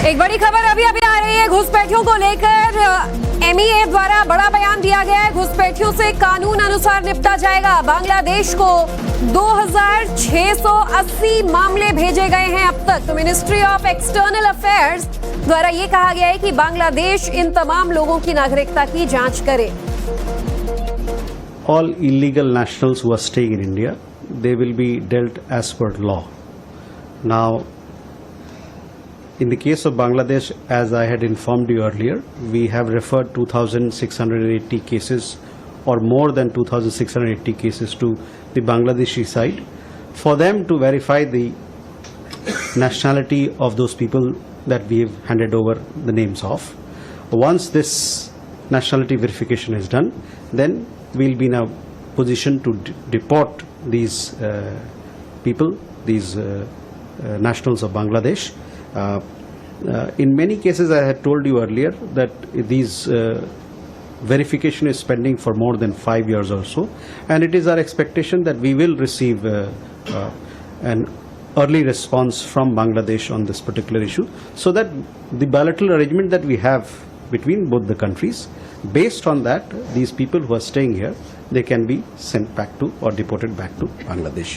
एक बड़ी खबर अभी आ रही है घुसपैठियों को लेकर। एमईए द्वारा बड़ा बयान दिया गया है। घुसपैठियों से कानून अनुसार निपटा जाएगा। बांग्लादेश को 2680 मामले भेजे गए हैं अब तक। तो मिनिस्ट्री ऑफ एक्सटर्नल अफेयर्स द्वारा ये कहा गया है कि बांग्लादेश इन तमाम लोगों की नागरिकता की जांच करे। All illegal nationals who are staying in India, they will be dealt as per law. Now, in the case of Bangladesh, as I had informed you earlier, we have referred 2,680 cases or more than 2,680 cases to the Bangladeshi side for them to verify the nationality of those people that we have handed over the names of. Once this nationality verification is done, then we'll be in a position to deport these people, these nationals of Bangladesh. In many cases, I had told you earlier that these verification is pending for more than 5 years or so, and it is our expectation that we will receive an early response from Bangladesh on this particular issue, so that the bilateral arrangement that we have between both the countries, based on that, these people who are staying here, they can be sent back to or deported back to Bangladesh.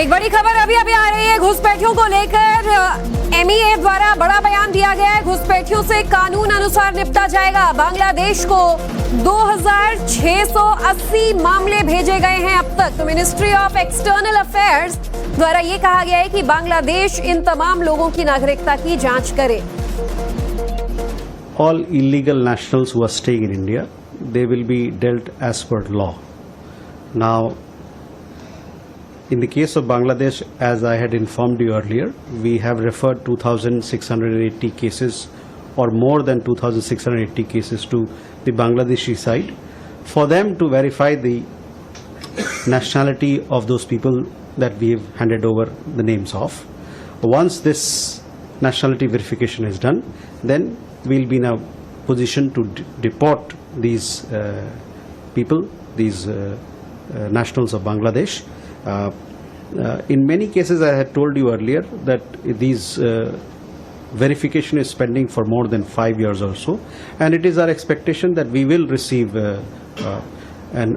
एक बड़ी खबर अभी आ रही है घुसपैठियों को लेकर। MEA द्वारा बड़ा बयान दिया गया है। घुसपैठियों से कानून अनुसार निपटा जाएगा। बांग्लादेश को 2680 मामले भेजे गए हैं अब तक। तो मिनिस्ट्री ऑफ एक्सटर्नल अफेयर्स द्वारा ये कहा गया है कि बांग्लादेश इन तमाम लोगों की नागरिकता की जांच करे। All illegal nationals who are staying in India, they will be dealt as per law. Now, in the case of Bangladesh, as I had informed you earlier, we have referred 2,680 cases or more than 2,680 cases to the Bangladeshi side for them to verify the nationality of those people that we have handed over the names of. Once this nationality verification is done, then we'll be in a position to deport these people, these nationals of Bangladesh. In many cases, I had told you earlier that these verification is pending for more than 5 years or so, and it is our expectation that we will receive an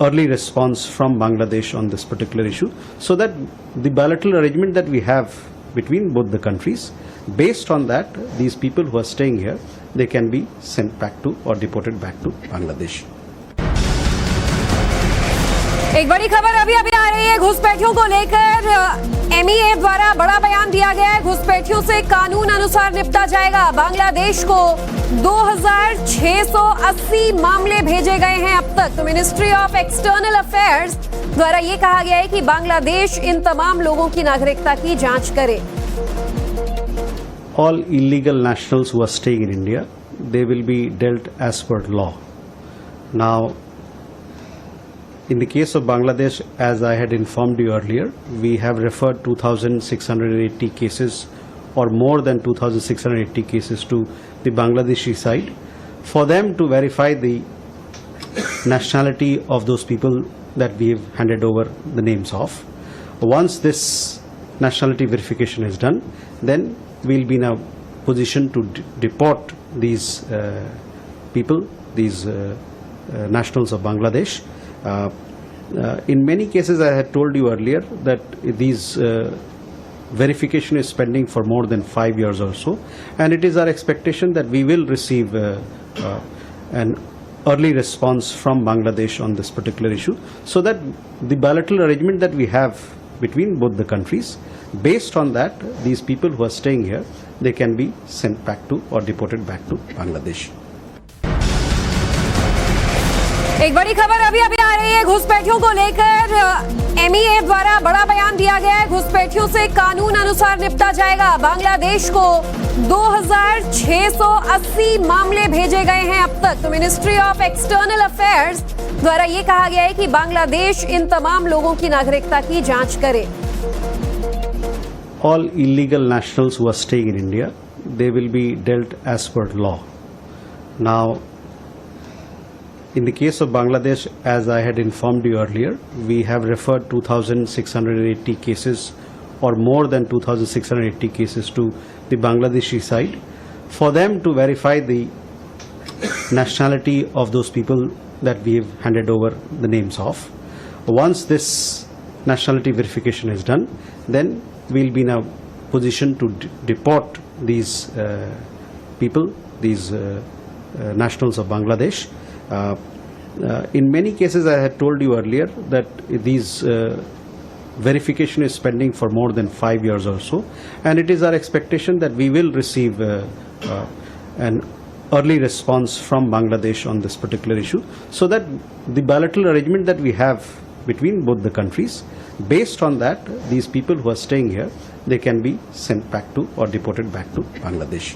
early response from Bangladesh on this particular issue, so that the bilateral arrangement that we have between both the countries, based on that, these people who are staying here, they can be sent back to or deported back to Bangladesh. एक बड़ी खबर अभी आ रही है घुसपैठियों को लेकर। MEA द्वारा बड़ा बयान दिया गया है। घुसपैठियों से कानून अनुसार निपटा जाएगा। बांग्लादेश को 2680 मामले भेजे गए हैं अब तक। तो मिनिस्ट्री ऑफ एक्सटर्नल अफेयर्स द्वारा ये कहा गया है कि बांग्लादेश इन तमाम लोगों की नागरिकता की जांच करे। All illegal nationals who are staying in India, they will be dealt as per law. Now, in the case of Bangladesh, as I had informed you earlier, we have referred 2,680 cases or more than 2,680 cases to the Bangladeshi side for them to verify the nationality of those people that we have handed over the names of. Once this nationality verification is done, then we'll be in a position to deport these people, these nationals of Bangladesh. In many cases, I had told you earlier that these verification is pending for more than 5 years or so, and it is our expectation that we will receive an early response from Bangladesh on this particular issue, so that the bilateral arrangement that we have between both the countries, based on that, these people who are staying here, they can be sent back to or deported back to Bangladesh. एक बड़ी खबर अभी आ रही है घुसपैठियों को लेकर। MEA द्वारा बड़ा बयान दिया गया है। घुसपैठियों से कानून अनुसार निपटा जाएगा। बांग्लादेश को 2680 मामले भेजे गए हैं अब तक। तो मिनिस्ट्री ऑफ एक्सटर्नल अफेयर्स द्वारा ये कहा गया है कि बांग्लादेश इन तमाम लोगों की नागरिकता की जांच करे। All illegal nationals who are staying in India, they will be dealt as per law. Now, in the case of Bangladesh, as I had informed you earlier, we have referred 2,680 cases or more than 2,680 cases to the Bangladeshi side, for them to verify the nationality of those people that we have handed over the names of. Once this nationality verification is done, then we'll be in a position to deport these people, these nationals of Bangladesh. In many cases, I had told you earlier that these verification is pending for more than 5 years or so, and it is our expectation that we will receive an early response from Bangladesh on this particular issue, so that the bilateral arrangement that we have between both the countries, based on that, these people who are staying here, they can be sent back to or deported back to Bangladesh.